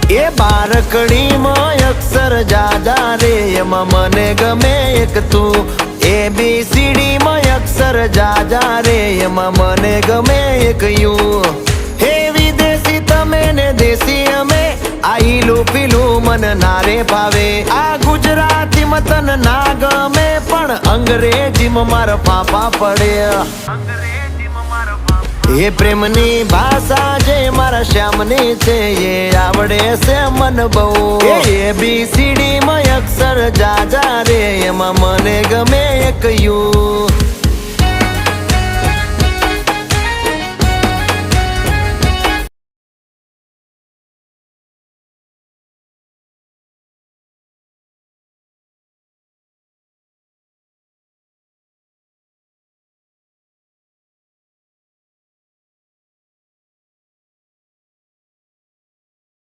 એ બારકડીમાં અક્ષર જાજા રે એમાં મને ગમે એક તું ABCD માં અક્ષર જાજા રે એમાં મને ગમે એક યુ હે વિદેશી તમે ને દેશી અમે આઈલું પીલું મન નારે ભાવે આ ગુજરાતી મતન ના ગમે પણ અંગ્રેજીમાં મારા પાપા પડે એ પ્રેમની ભાષા જે મારા શ્યામની છે એ આવડે છે મન બહુ ABCD માં અક્ષર જાજા રે એમાં મને ગમે એક યુ